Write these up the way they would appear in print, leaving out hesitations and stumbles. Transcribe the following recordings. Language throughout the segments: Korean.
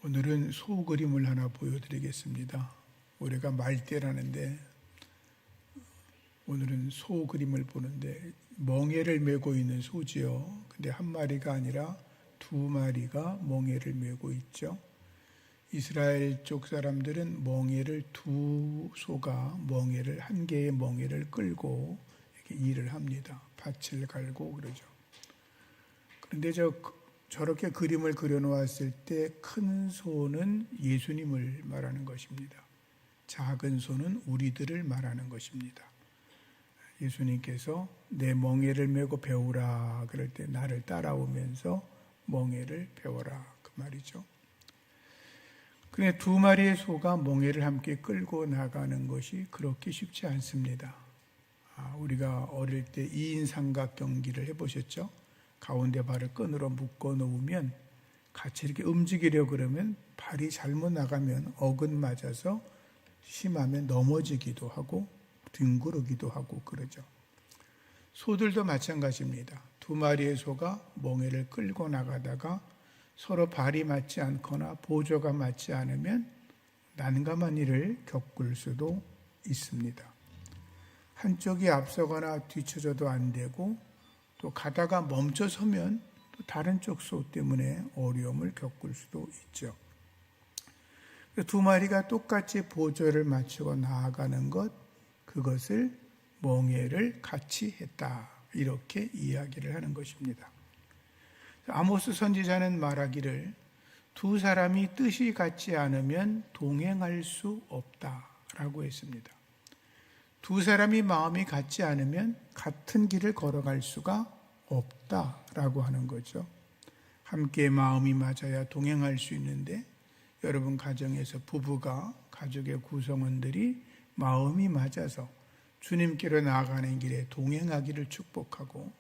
오늘은 소 그림을 하나 보여드리겠습니다. 우리가 말대라는데 오늘은 소 그림을 보는데 멍에를 메고 있는 소지요. 근데 한 마리가 아니라 두 마리가 멍에를 메고 있죠. 이스라엘 쪽 사람들은 멍에를 두 소가 멍에를 한 개의 멍에를 끌고 이렇게 일을 합니다. 밭을 갈고 그러죠. 그런데 저렇게 그림을 그려놓았을 때 큰 소는 예수님을 말하는 것입니다. 작은 소는 우리들을 말하는 것입니다. 예수님께서 내 멍에를 메고 배우라 그럴 때 나를 따라오면서 멍에를 배워라 그 말이죠. 그런데 두 마리의 소가 멍에를 함께 끌고 나가는 것이 그렇게 쉽지 않습니다. 우리가 어릴 때 2인 삼각 경기를 해보셨죠? 가운데 발을 끈으로 묶어 놓으면 같이 이렇게 움직이려고 그러면 발이 잘못 나가면 어긋 맞아서 심하면 넘어지기도 하고 뒹구르기도 하고 그러죠. 소들도 마찬가지입니다. 두 마리의 소가 멍에를 끌고 나가다가 서로 발이 맞지 않거나 보조가 맞지 않으면 난감한 일을 겪을 수도 있습니다. 한쪽이 앞서거나 뒤쳐져도 안 되고 또 가다가 멈춰서면 또 다른 쪽 소 때문에 어려움을 겪을 수도 있죠. 두 마리가 똑같이 보조를 맞추고 나아가는 것, 그것을 멍에를 같이 했다. 이렇게 이야기를 하는 것입니다. 아모스 선지자는 말하기를 두 사람이 뜻이 같지 않으면 동행할 수 없다라고 했습니다. 두 사람이 마음이 같지 않으면 같은 길을 걸어갈 수가 없다라고 하는 거죠. 함께 마음이 맞아야 동행할 수 있는데 여러분 가정에서 부부가 가족의 구성원들이 마음이 맞아서 주님께로 나아가는 길에 동행하기를 축복하고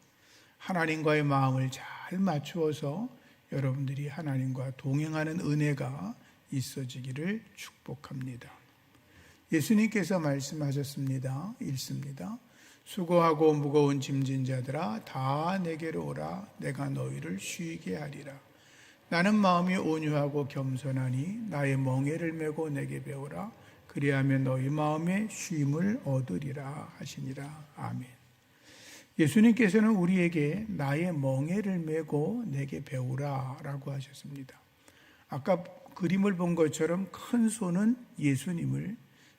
하나님과의 마음을 잘 맞추어서 여러분들이 하나님과 동행하는 은혜가 있어지기를 축복합니다. 예수님께서 말씀하셨습니다. 읽습니다. 수고하고 무거운 짐진 자들아 다 내게로 오라. 내가 너희를 쉬게 하리라. 나는 마음이 온유하고 겸손하니 나의 멍에를 메고 내게 배우라. 그리하면 너희 마음에 쉼을 얻으리라 하시니라. 아멘. 예수님께서는 우리에게 나의 멍에를 메고 내게 배우라 라고 하셨습니다. 아까 그림을 본 것처럼 큰 소는 예수님을,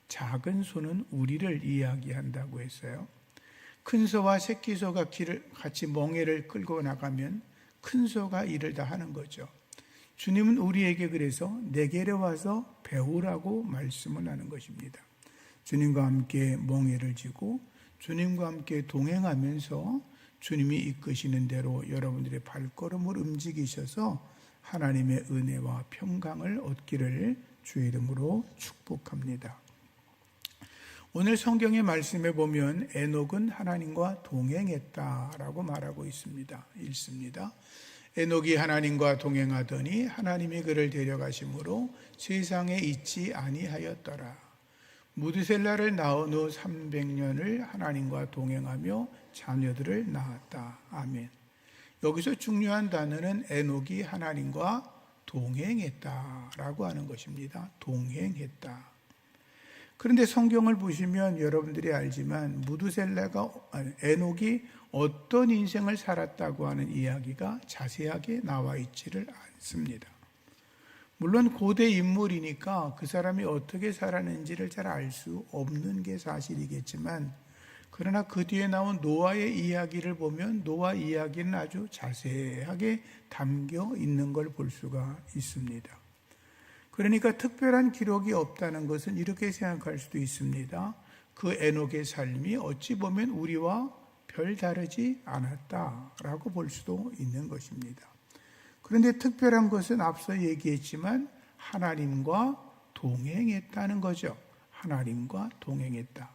작은 소는 우리를 이야기한다고 했어요. 큰 소와 새끼 소가 길을 같이 멍에를 끌고 나가면 큰 소가 일을 다 하는 거죠. 주님은 우리에게 그래서 내게로 와서 배우라고 말씀을 하는 것입니다. 주님과 함께 멍에를 지고 주님과 함께 동행하면서 주님이 이끄시는 대로 여러분들의 발걸음을 움직이셔서 하나님의 은혜와 평강을 얻기를 주의 이름으로 축복합니다. 오늘 성경의 말씀에 보면 에녹은 하나님과 동행했다라고 말하고 있습니다. 읽습니다. 에녹이 하나님과 동행하더니 하나님이 그를 데려가심으로 세상에 있지 아니하였더라. 무드셀라를 낳은 후 300년을 하나님과 동행하며 자녀들을 낳았다. 아멘. 여기서 중요한 단어는 에녹이 하나님과 동행했다라고 하는 것입니다. 동행했다. 그런데 성경을 보시면 여러분들이 알지만 에녹이 어떤 인생을 살았다고 하는 이야기가 자세하게 나와 있지를 않습니다. 물론 고대 인물이니까 그 사람이 어떻게 살았는지를 잘 알 수 없는 게 사실이겠지만 그러나 그 뒤에 나온 노아의 이야기를 보면 노아 이야기는 아주 자세하게 담겨 있는 걸 볼 수가 있습니다. 그러니까 특별한 기록이 없다는 것은 이렇게 생각할 수도 있습니다. 그 에녹의 삶이 어찌 보면 우리와 별 다르지 않았다라고 볼 수도 있는 것입니다. 그런데 특별한 것은 앞서 얘기했지만 하나님과 동행했다는 거죠. 하나님과 동행했다.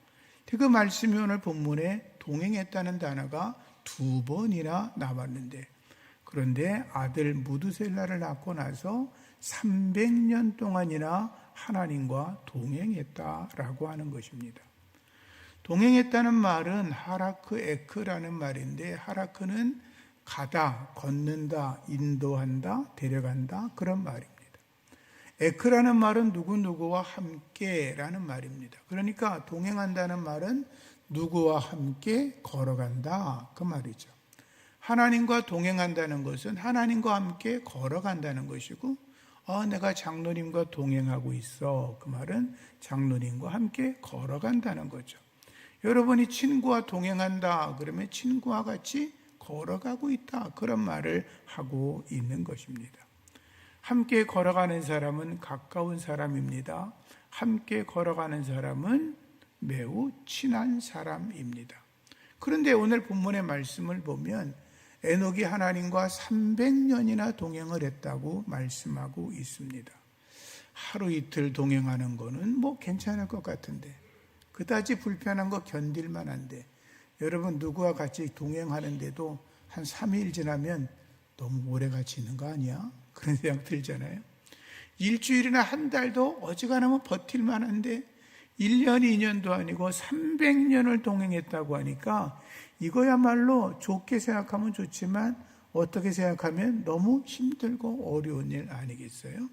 그 말씀이 오늘 본문에 동행했다는 단어가 2번이나 나왔는데 그런데 아들 무드셀라를 낳고 나서 300년 동안이나 하나님과 동행했다라고 하는 것입니다. 동행했다는 말은 하라크 에크라는 말인데 하라크는 가다, 걷는다, 인도한다, 데려간다 그런 말입니다. 에크라는 말은 누구누구와 함께라는 말입니다. 그러니까 동행한다는 말은 누구와 함께 걸어간다 그 말이죠. 하나님과 동행한다는 것은 하나님과 함께 걸어간다는 것이고, 내가 장로님과 동행하고 있어, 그 말은 장로님과 함께 걸어간다는 거죠. 여러분이 친구와 동행한다 그러면 친구와 같이 걸어가고 있다, 그런 말을 하고 있는 것입니다. 함께 걸어가는 사람은 가까운 사람입니다. 함께 걸어가는 사람은 매우 친한 사람입니다. 그런데 오늘 본문의 말씀을 보면 에녹이 하나님과 300년이나 동행을 했다고 말씀하고 있습니다. 하루 이틀 동행하는 거는 뭐 괜찮을 것 같은데, 그다지 불편한 거 견딜 만한데, 여러분 누구와 같이 동행하는데도 한 3일 지나면 너무 오래같이 있는 거 아니야? 그런 생각 들잖아요. 일주일이나 한 달도 어지간하면 버틸 만한데 1년, 2년도 아니고 300년을 동행했다고 하니까 이거야말로 좋게 생각하면 좋지만 어떻게 생각하면 너무 힘들고 어려운 일 아니겠어요?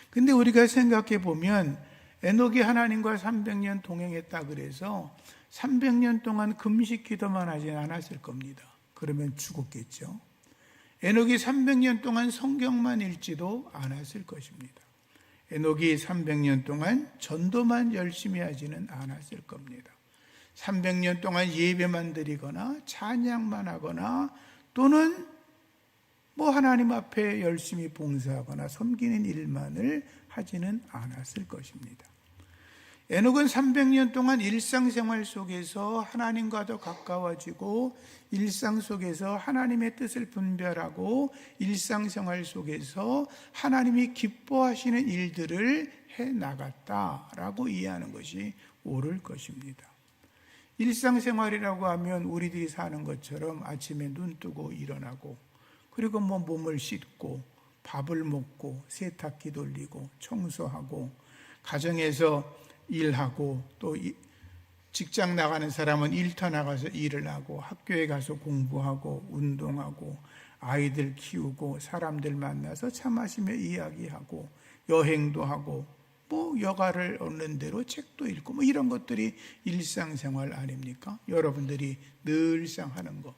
근데 우리가 생각해 보면 에녹이 하나님과 300년 동행했다 그래서 300년 동안 금식 기도만 하지 않았을 겁니다. 그러면 죽었겠죠. 에녹이 300년 동안 성경만 읽지도 않았을 것입니다. 에녹이 300년 동안 전도만 열심히 하지는 않았을 겁니다. 300년 동안 예배만 드리거나 찬양만 하거나 또는 하나님 앞에 열심히 봉사하거나 섬기는 일만을 하지는 않았을 것입니다. 에녹은 300년 동안 일상생활 속에서 하나님과도 가까워지고 일상 속에서 하나님의 뜻을 분별하고 일상생활 속에서 하나님이 기뻐하시는 일들을 해나갔다라고 이해하는 것이 옳을 것입니다. 일상생활이라고 하면 우리들이 사는 것처럼 아침에 눈 뜨고 일어나고 그리고 몸을 씻고 밥을 먹고 세탁기 돌리고 청소하고 가정에서 일하고 또 직장 나가는 사람은 일터 나가서 일을 하고 학교에 가서 공부하고 운동하고 아이들 키우고 사람들 만나서 차 마시며 이야기하고 여행도 하고 여가를 얻는 대로 책도 읽고 이런 것들이 일상생활 아닙니까? 여러분들이 늘상 하는 것.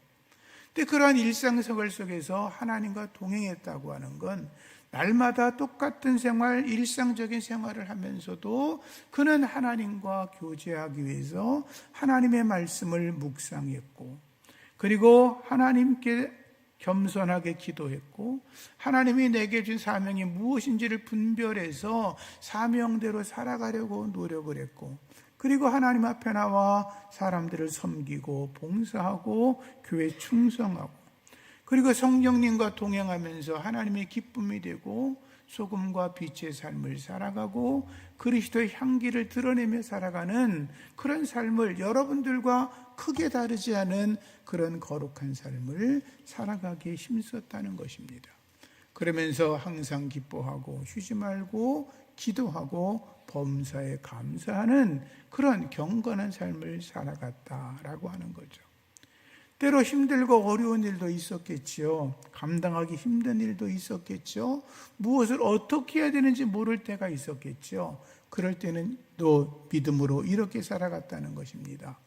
근데 그러한 일상생활 속에서 하나님과 동행했다고 하는 건 날마다 똑같은 생활, 일상적인 생활을 하면서도 그는 하나님과 교제하기 위해서 하나님의 말씀을 묵상했고 그리고 하나님께 겸손하게 기도했고 하나님이 내게 준 사명이 무엇인지를 분별해서 사명대로 살아가려고 노력을 했고 그리고 하나님 앞에 나와 사람들을 섬기고 봉사하고 교회 충성하고 그리고 성령님과 동행하면서 하나님의 기쁨이 되고 소금과 빛의 삶을 살아가고 그리스도의 향기를 드러내며 살아가는 그런 삶을 여러분들과 크게 다르지 않은 그런 거룩한 삶을 살아가기에 힘썼다는 것입니다. 그러면서 항상 기뻐하고 쉬지 말고 기도하고 범사에 감사하는 그런 경건한 삶을 살아갔다라고 하는 거죠. 때로 힘들고 어려운 일도 있었겠지요. 감당하기 힘든 일도 있었겠죠. 무엇을 어떻게 해야 되는지 모를 때가 있었겠죠. 그럴 때는 또 믿음으로 이렇게 살아갔다는 것입니다.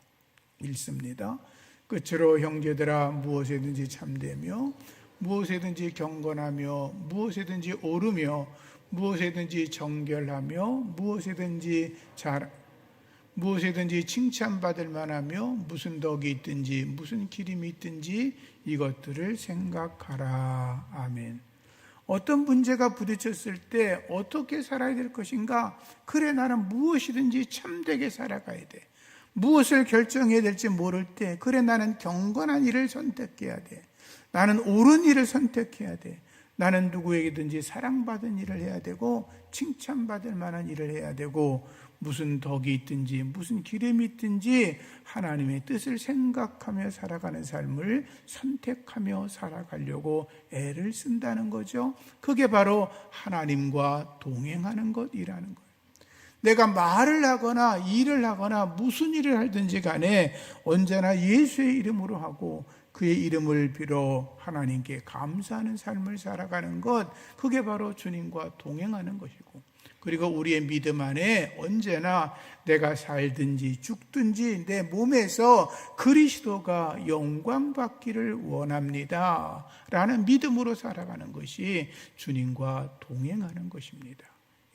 읽습니다. 끝으로 형제들아 무엇에든지 참되며 무엇에든지 경건하며 무엇에든지 오르며 무엇에든지 정결하며 무엇에든지 칭찬받을 만하며 무슨 덕이 있든지 무슨 기림이 있든지 이것들을 생각하라. 아멘. 어떤 문제가 부딪혔을 때 어떻게 살아야 될 것인가? 그래 나는 무엇이든지 참되게 살아가야 돼. 무엇을 결정해야 될지 모를 때 그래 나는 경건한 일을 선택해야 돼. 나는 옳은 일을 선택해야 돼. 나는 누구에게든지 사랑받은 일을 해야 되고 칭찬받을 만한 일을 해야 되고 무슨 덕이 있든지 무슨 기름이 있든지 하나님의 뜻을 생각하며 살아가는 삶을 선택하며 살아가려고 애를 쓴다는 거죠. 그게 바로 하나님과 동행하는 것이라는 거예요. 내가 말을 하거나 일을 하거나 무슨 일을 하든지 간에 언제나 예수의 이름으로 하고 그의 이름을 빌어 하나님께 감사하는 삶을 살아가는 것, 그게 바로 주님과 동행하는 것이고, 그리고 우리의 믿음 안에 언제나 내가 살든지 죽든지 내 몸에서 그리스도가 영광받기를 원합니다 라는 믿음으로 살아가는 것이 주님과 동행하는 것입니다.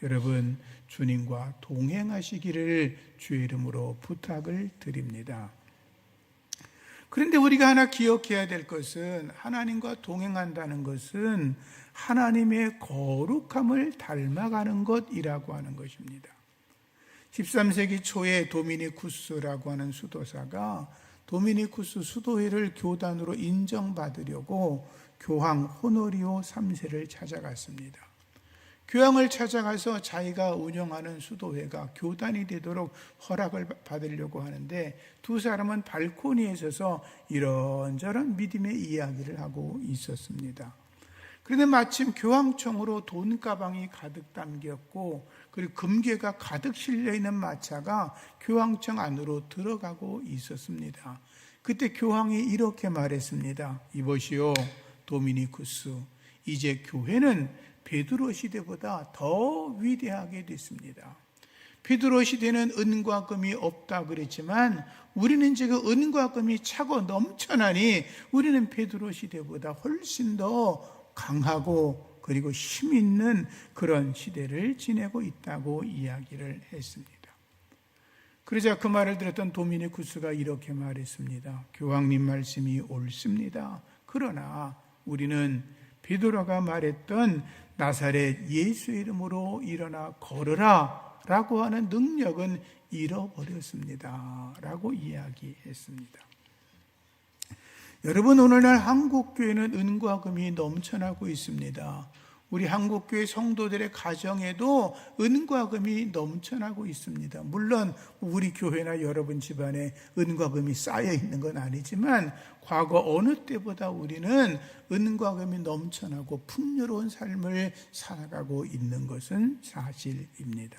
여러분, 주님과 동행하시기를 주의 이름으로 부탁을 드립니다. 그런데 우리가 하나 기억해야 될 것은, 하나님과 동행한다는 것은 하나님의 거룩함을 닮아가는 것이라고 하는 것입니다. 13세기 초에 도미니쿠스라고 하는 수도사가 도미니쿠스 수도회를 교단으로 인정받으려고 교황 호노리오 3세를 찾아갔습니다. 교황을 찾아가서 자기가 운영하는 수도회가 교단이 되도록 허락을 받으려고 하는데, 두 사람은 발코니에 서서 이런저런 믿음의 이야기를 하고 있었습니다. 그런데 마침 교황청으로 돈가방이 가득 담겼고, 그리고 금괴가 가득 실려있는 마차가 교황청 안으로 들어가고 있었습니다. 그때 교황이 이렇게 말했습니다. 이보시오, 도미니쿠스, 이제 교회는 베드로 시대보다 더 위대하게 됐습니다. 베드로 시대는 은과 금이 없다 그랬지만 우리는 지금 은과 금이 차고 넘쳐나니 우리는 베드로 시대보다 훨씬 더 강하고 그리고 힘 있는 그런 시대를 지내고 있다고 이야기를 했습니다. 그러자 그 말을 들었던 도미니쿠스가 이렇게 말했습니다. 교황님 말씀이 옳습니다. 그러나 우리는 베드로가 말했던 나사렛 예수 이름으로 일어나 걸으라 라고 하는 능력은 잃어버렸습니다 라고 이야기했습니다. 여러분, 오늘날 한국교회는 은과 금이 넘쳐나고 있습니다. 우리 한국교회 성도들의 가정에도 은과 금이 넘쳐나고 있습니다. 물론 우리 교회나 여러분 집안에 은과 금이 쌓여 있는 건 아니지만 과거 어느 때보다 우리는 은과 금이 넘쳐나고 풍요로운 삶을 살아가고 있는 것은 사실입니다.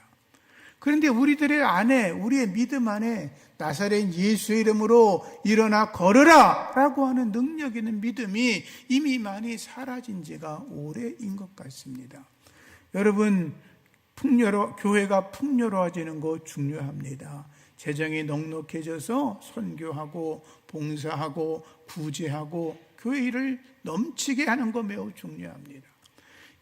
그런데 우리들의 안에, 우리의 믿음 안에 나사렛 예수의 이름으로 일어나 걸으라 라고 하는 능력 있는 믿음이 이미 많이 사라진 지가 오래인 것 같습니다. 여러분, 교회가 풍요로워지는 것 중요합니다. 재정이 넉넉해져서 선교하고 봉사하고 구제하고 교회 일을 넘치게 하는 것 매우 중요합니다.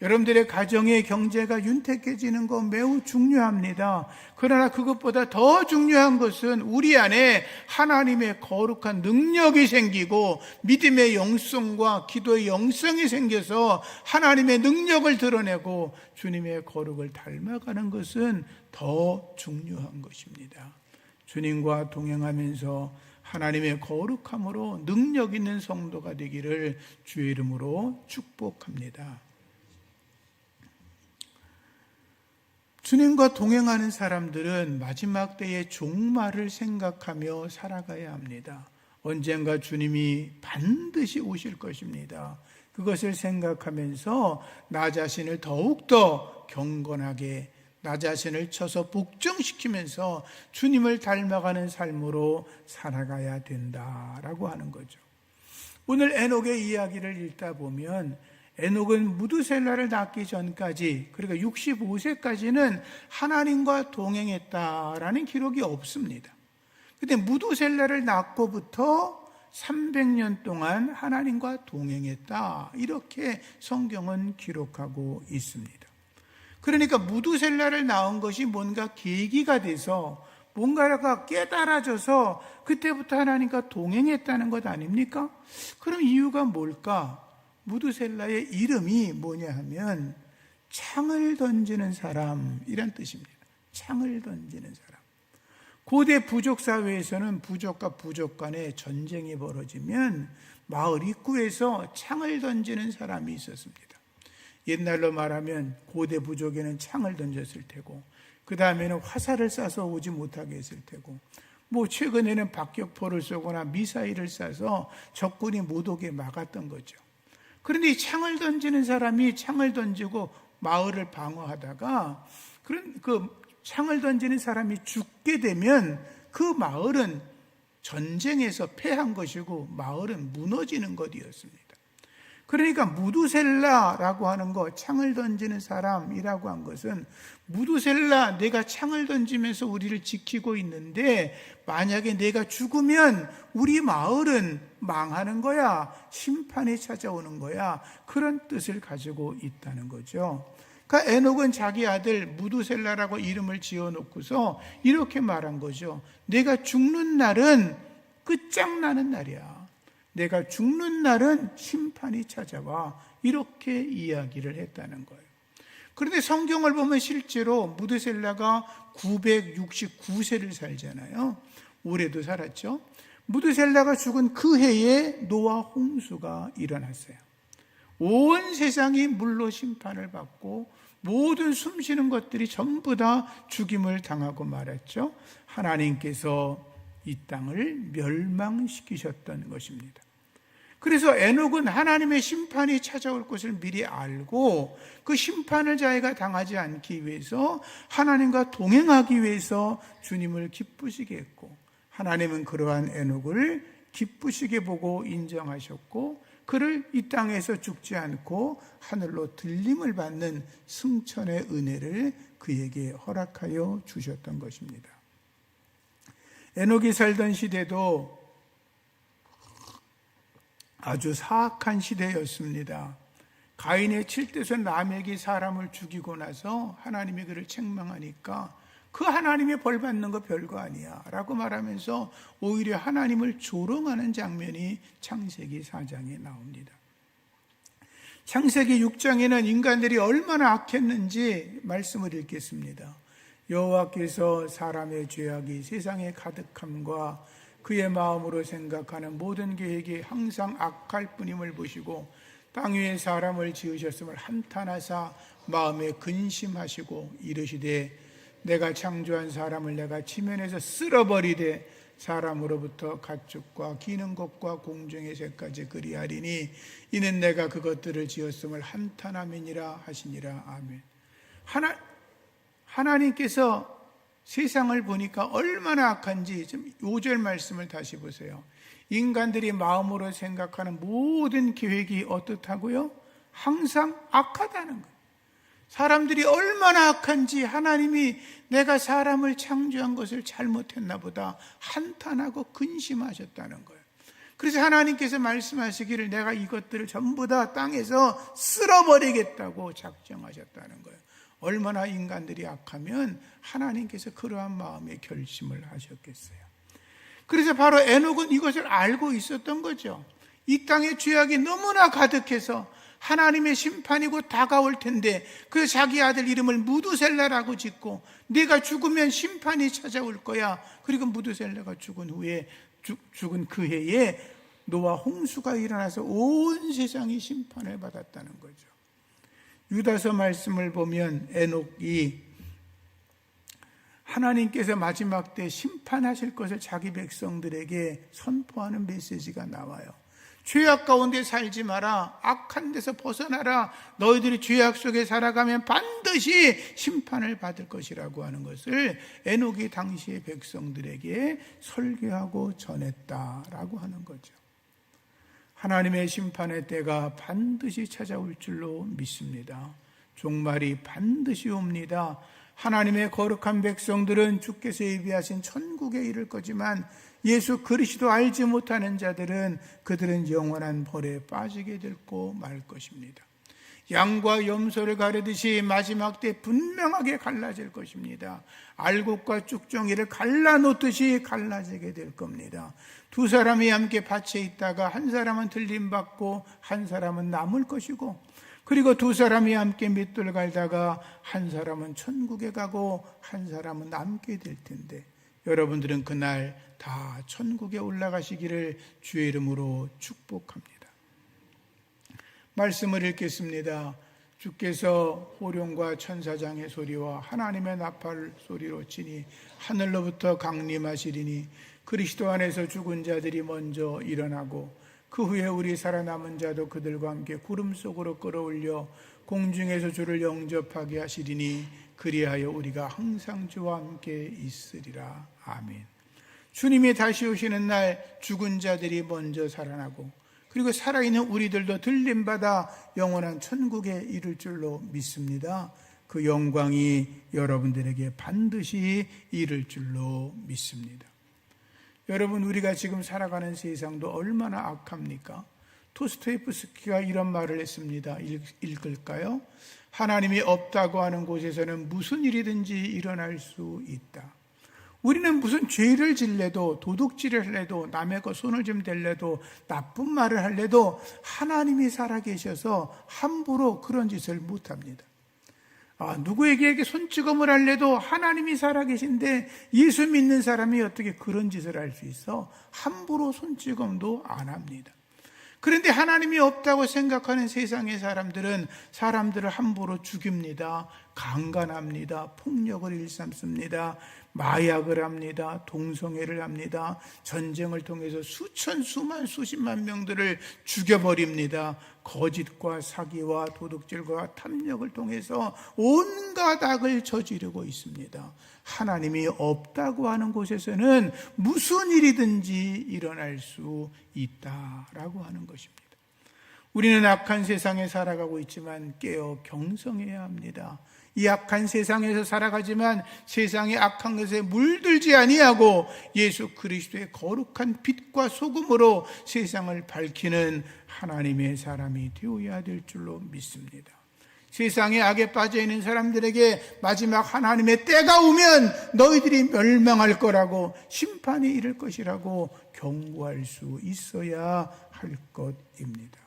여러분들의 가정의 경제가 윤택해지는 것 매우 중요합니다. 그러나 그것보다 더 중요한 것은 우리 안에 하나님의 거룩한 능력이 생기고 믿음의 영성과 기도의 영성이 생겨서 하나님의 능력을 드러내고 주님의 거룩을 닮아가는 것은 더 중요한 것입니다. 주님과 동행하면서 하나님의 거룩함으로 능력 있는 성도가 되기를 주의 이름으로 축복합니다. 주님과 동행하는 사람들은 마지막 때의 종말을 생각하며 살아가야 합니다. 언젠가 주님이 반드시 오실 것입니다. 그것을 생각하면서 나 자신을 더욱더 경건하게, 나 자신을 쳐서 복종시키면서 주님을 닮아가는 삶으로 살아가야 된다라고 하는 거죠. 오늘 에녹의 이야기를 읽다 보면 에녹은 무두셀라를 낳기 전까지, 그러니까 65세까지는 하나님과 동행했다라는 기록이 없습니다. 그런데 무두셀라를 낳고부터 300년 동안 하나님과 동행했다, 이렇게 성경은 기록하고 있습니다. 그러니까 무두셀라를 낳은 것이 뭔가 계기가 돼서 뭔가가 깨달아져서 그때부터 하나님과 동행했다는 것 아닙니까? 그럼 이유가 뭘까? 무두셀라의 이름이 뭐냐 하면 창을 던지는 사람이란 뜻입니다. 창을 던지는 사람. 고대 부족 사회에서는 부족과 부족 간에 전쟁이 벌어지면 마을 입구에서 창을 던지는 사람이 있었습니다. 옛날로 말하면 고대 부족에는 창을 던졌을 테고, 그 다음에는 화살을 쏴서 오지 못하게 했을 테고, 최근에는 박격포를 쏘거나 미사일을 쏴서 적군이 못 오게 막았던 거죠. 그런데 이 창을 던지는 사람이 창을 던지고 마을을 방어하다가 그 창을 던지는 사람이 죽게 되면 그 마을은 전쟁에서 패한 것이고 마을은 무너지는 것이었습니다. 그러니까 무두셀라라고 하는 것, 창을 던지는 사람이라고 한 것은, 무두셀라, 내가 창을 던지면서 우리를 지키고 있는데 만약에 내가 죽으면 우리 마을은 망하는 거야, 심판이 찾아오는 거야, 그런 뜻을 가지고 있다는 거죠. 그러니까 에녹은 자기 아들 무두셀라라고 이름을 지어놓고서 이렇게 말한 거죠. 내가 죽는 날은 끝장나는 날이야. 내가 죽는 날은 심판이 찾아와. 이렇게 이야기를 했다는 거예요. 그런데 성경을 보면 실제로 무두셀라가 969세를 살잖아요. 올해도 살았죠. 무두셀라가 죽은 그 해에 노아 홍수가 일어났어요. 온 세상이 물로 심판을 받고 모든 숨쉬는 것들이 전부 다 죽임을 당하고 말았죠. 하나님께서 이 땅을 멸망시키셨던 것입니다. 그래서 에녹은 하나님의 심판이 찾아올 것을 미리 알고 그 심판을 자기가 당하지 않기 위해서 하나님과 동행하기 위해서 주님을 기쁘시게 했고, 하나님은 그러한 에녹을 기쁘시게 보고 인정하셨고 그를 이 땅에서 죽지 않고 하늘로 들림을 받는 승천의 은혜를 그에게 허락하여 주셨던 것입니다. 에녹이 살던 시대도 아주 사악한 시대였습니다. 가인의 칠대손 라멕이 사람을 죽이고 나서 하나님이 그를 책망하니까 그 하나님의 벌 받는 거 별거 아니야 라고 말하면서 오히려 하나님을 조롱하는 장면이 창세기 4장에 나옵니다. 창세기 6장에는 인간들이 얼마나 악했는지 말씀을 읽겠습니다. 여호와께서 사람의 죄악이 세상에 가득함과 그의 마음으로 생각하는 모든 계획이 항상 악할 뿐임을 보시고 땅 위에 사람을 지으셨음을 한탄하사 마음에 근심하시고 이르시되 내가 창조한 사람을 내가 지면에서 쓸어버리되 사람으로부터 가축과 기는 것과 공중의 새까지 그리하리니 이는 내가 그것들을 지었음을 한탄함이니라 하시니라. 아멘. 하나님께서 세상을 보니까 얼마나 악한지 좀 5절 말씀을 다시 보세요. 인간들이 마음으로 생각하는 모든 계획이 어떻다고요? 항상 악하다는 거예요. 사람들이 얼마나 악한지 하나님이 내가 사람을 창조한 것을 잘못했나 보다 한탄하고 근심하셨다는 거예요. 그래서 하나님께서 말씀하시기를 내가 이것들을 전부 다 땅에서 쓸어버리겠다고 작정하셨다는 거예요. 얼마나 인간들이 악하면 하나님께서 그러한 마음의 결심을 하셨겠어요. 그래서 바로 에녹은 이것을 알고 있었던 거죠. 이 땅의 죄악이 너무나 가득해서 하나님의 심판이 곧 다가올 텐데 그래서 자기 아들 이름을 무두셀라라고 짓고 내가 죽으면 심판이 찾아올 거야. 그리고 무두셀라가 죽은 후에 죽은 그 해에 노아 홍수가 일어나서 온 세상이 심판을 받았다는 거죠. 유다서 말씀을 보면 에녹이 하나님께서 마지막 때 심판하실 것을 자기 백성들에게 선포하는 메시지가 나와요. 죄악 가운데 살지 마라. 악한 데서 벗어나라. 너희들이 죄악 속에 살아가면 반드시 심판을 받을 것이라고 하는 것을 에녹이 당시의 백성들에게 설교하고 전했다라고 하는 거죠. 하나님의 심판의 때가 반드시 찾아올 줄로 믿습니다. 종말이 반드시 옵니다. 하나님의 거룩한 백성들은 주께서 예비하신 천국에 이를 거지만 예수 그리스도 알지 못하는 자들은 그들은 영원한 벌에 빠지게 될고 말 것입니다. 양과 염소를 가르듯이 마지막 때 분명하게 갈라질 것입니다. 알곡과 쭉정이를 갈라놓듯이 갈라지게 될 겁니다. 두 사람이 함께 밭에 있다가 한 사람은 들림받고 한 사람은 남을 것이고 그리고 두 사람이 함께 맷돌 갈다가 한 사람은 천국에 가고 한 사람은 남게 될 텐데 여러분들은 그날 다 천국에 올라가시기를 주의 이름으로 축복합니다. 말씀을 읽겠습니다. 주께서 호령과 천사장의 소리와 하나님의 나팔 소리로 치니 하늘로부터 강림하시리니 그리스도 안에서 죽은 자들이 먼저 일어나고 그 후에 우리 살아남은 자도 그들과 함께 구름 속으로 끌어올려 공중에서 주를 영접하게 하시리니 그리하여 우리가 항상 주와 함께 있으리라. 아멘. 주님이 다시 오시는 날 죽은 자들이 먼저 살아나고, 그리고 살아있는 우리들도 들림받아 영원한 천국에 이를 줄로 믿습니다. 그 영광이 여러분들에게 반드시 이를 줄로 믿습니다. 여러분, 우리가 지금 살아가는 세상도 얼마나 악합니까? 도스토옙스키가 이런 말을 했습니다. 읽을까요? 하나님이 없다고 하는 곳에서는 무슨 일이든지 일어날 수 있다. 우리는 무슨 죄를 질래도, 도둑질을 해도, 남의 거 손을 좀 댈래도, 나쁜 말을 할래도 하나님이 살아계셔서 함부로 그런 짓을 못합니다. 누구에게 손찌검을 할래도 하나님이 살아계신데 예수 믿는 사람이 어떻게 그런 짓을 할 수 있어? 함부로 손찌검도 안 합니다. 그런데 하나님이 없다고 생각하는 세상의 사람들은 사람들을 함부로 죽입니다. 강간합니다. 폭력을 일삼습니다. 마약을 합니다. 동성애를 합니다. 전쟁을 통해서 수십만 명들을 죽여버립니다. 거짓과 사기와 도둑질과 탐욕을 통해서 온갖 악을 저지르고 있습니다. 하나님이 없다고 하는 곳에서는 무슨 일이든지 일어날 수 있다라고 하는 것입니다. 우리는 악한 세상에 살아가고 있지만 깨어 경성해야 합니다. 이 악한 세상에서 살아가지만 세상의 악한 것에 물들지 아니하고 예수 그리스도의 거룩한 빛과 소금으로 세상을 밝히는 하나님의 사람이 되어야 될 줄로 믿습니다. 세상의 악에 빠져있는 사람들에게 마지막 하나님의 때가 오면 너희들이 멸망할 거라고, 심판이 이를 것이라고 경고할 수 있어야 할 것입니다.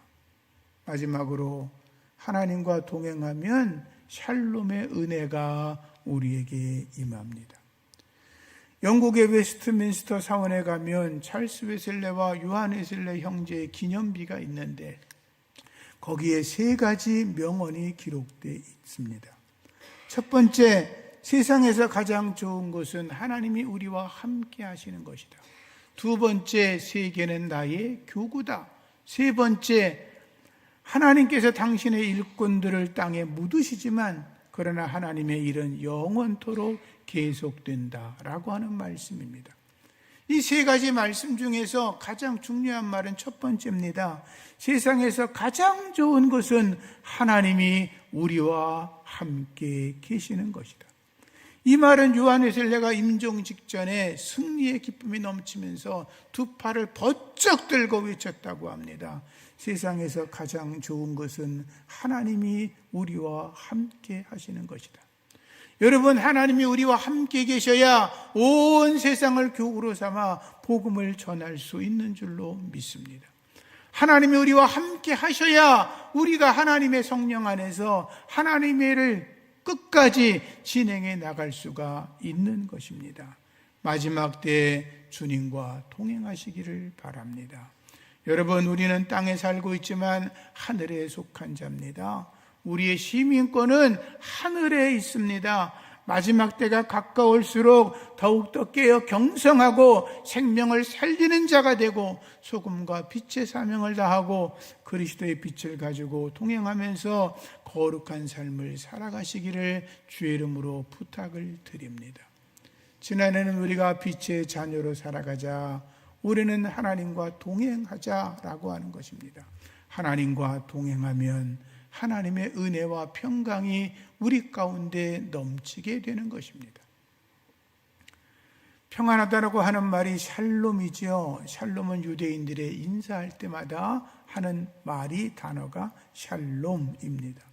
마지막으로 하나님과 동행하면 샬롬의 은혜가 우리에게 임합니다. 영국의 웨스트민스터 사원에 가면 찰스 웨슬레와 요한 웨슬레 형제의 기념비가 있는데 거기에 3가지 명언이 기록되어 있습니다. 첫 번째, 세상에서 가장 좋은 것은 하나님이 우리와 함께 하시는 것이다. 두 번째, 세계는 나의 교구다. 세 번째, 하나님께서 당신의 일꾼들을 땅에 묻으시지만 그러나 하나님의 일은 영원토록 계속된다라고 하는 말씀입니다. 이 3가지 말씀 중에서 가장 중요한 말은 첫 번째입니다. 세상에서 가장 좋은 것은 하나님이 우리와 함께 계시는 것이다. 이 말은 요한 웨슬레가 임종 직전에 승리의 기쁨이 넘치면서 두 팔을 번쩍 들고 외쳤다고 합니다. 세상에서 가장 좋은 것은 하나님이 우리와 함께 하시는 것이다. 여러분, 하나님이 우리와 함께 계셔야 온 세상을 교구로 삼아 복음을 전할 수 있는 줄로 믿습니다. 하나님이 우리와 함께 하셔야 우리가 하나님의 성령 안에서 하나님의 일을 끝까지 진행해 나갈 수가 있는 것입니다. 마지막 때에 주님과 동행하시기를 바랍니다. 여러분, 우리는 땅에 살고 있지만 하늘에 속한 자입니다. 우리의 시민권은 하늘에 있습니다. 마지막 때가 가까울수록 더욱더 깨어 경성하고 생명을 살리는 자가 되고 소금과 빛의 사명을 다하고 그리스도의 빛을 가지고 동행하면서 거룩한 삶을 살아가시기를 주의 이름으로 부탁을 드립니다. 지난해는 우리가 빛의 자녀로 살아가자, 우리는 하나님과 동행하자라고 하는 것입니다. 하나님과 동행하면 하나님의 은혜와 평강이 우리 가운데 넘치게 되는 것입니다. 평안하다라고 하는 말이 샬롬이지요. 샬롬은 유대인들의 인사할 때마다 하는 말이, 단어가 샬롬입니다.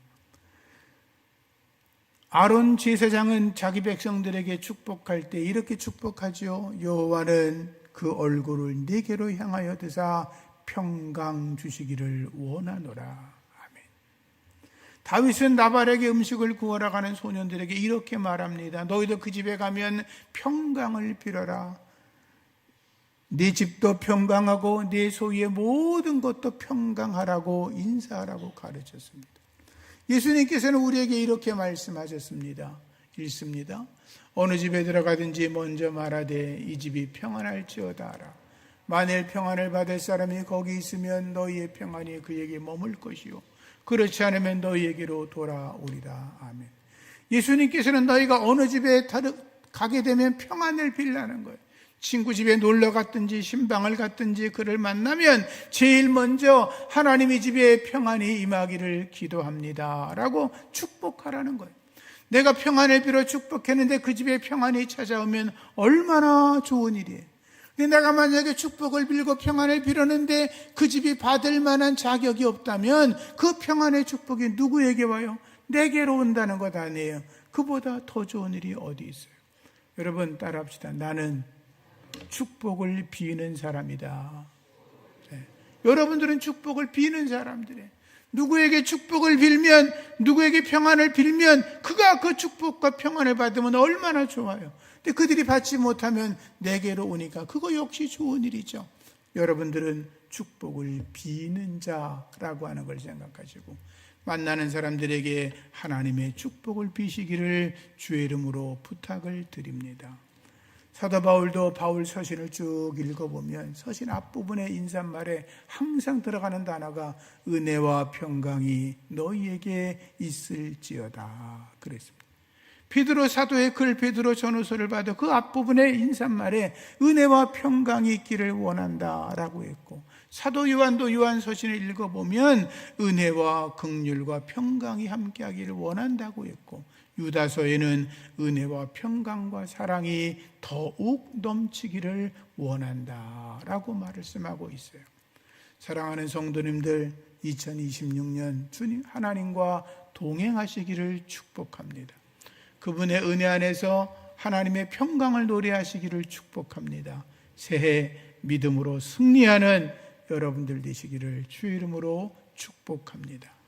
아론 제사장은 자기 백성들에게 축복할 때 이렇게 축복하지요. 여호와는 그 얼굴을 네게로 향하여 드사 평강 주시기를 원하노라. 아멘. 다윗은 나발에게 음식을 구하러 가는 소년들에게 이렇게 말합니다. 너희도 그 집에 가면 평강을 빌어라. 네 집도 평강하고 네 소유의 모든 것도 평강하라고 인사하라고 가르쳤습니다. 예수님께서는 우리에게 이렇게 말씀하셨습니다. 읽습니다. 어느 집에 들어가든지 먼저 말하되 이 집이 평안할지어다 하라. 만일 평안을 받을 사람이 거기 있으면 너희의 평안이 그에게 머물 것이요 그렇지 않으면 너희에게로 돌아오리라. 아멘. 예수님께서는 너희가 어느 집에 가게 되면 평안을 빌라는 거예요. 친구 집에 놀러 갔든지 신방을 갔든지 그를 만나면 제일 먼저 하나님의 집에 평안이 임하기를 기도합니다 라고 축복하라는 거예요. 내가 평안을 빌어 축복했는데 그 집에 평안이 찾아오면 얼마나 좋은 일이에요. 근데 내가 만약에 축복을 빌고 평안을 빌었는데 그 집이 받을 만한 자격이 없다면 그 평안의 축복이 누구에게 와요? 내게로 온다는 것 아니에요. 그보다 더 좋은 일이 어디 있어요? 여러분 따라합시다. 나는 축복을 비는 사람이다. 네. 여러분들은 축복을 비는 사람들이에요. 누구에게 축복을 빌면, 누구에게 평안을 빌면 그가 그 축복과 평안을 받으면 얼마나 좋아요. 근데 그들이 받지 못하면 내게로 오니까 그거 역시 좋은 일이죠. 여러분들은 축복을 비는 자라고 하는 걸 생각하시고 만나는 사람들에게 하나님의 축복을 비시기를 주의 이름으로 부탁을 드립니다. 사도 바울도 바울 서신을 쭉 읽어보면 서신 앞부분의 인사말에 항상 들어가는 단어가 은혜와 평강이 너희에게 있을지어다 그랬습니다. 베드로 사도의 글 베드로 전후서를 봐도 그 앞부분의 인사말에 은혜와 평강이 있기를 원한다라고 했고 사도 요한도 요한서신을 읽어보면 은혜와 긍휼과 평강이 함께하기를 원한다고 했고 유다서에는 은혜와 평강과 사랑이 더욱 넘치기를 원한다라고 말씀하고 있어요. 사랑하는 성도님들, 2026년 주님 하나님과 동행하시기를 축복합니다. 그분의 은혜 안에서 하나님의 평강을 노래하시기를 축복합니다. 새해 믿음으로 승리하는 여러분들 되시기를 주의 이름으로 축복합니다.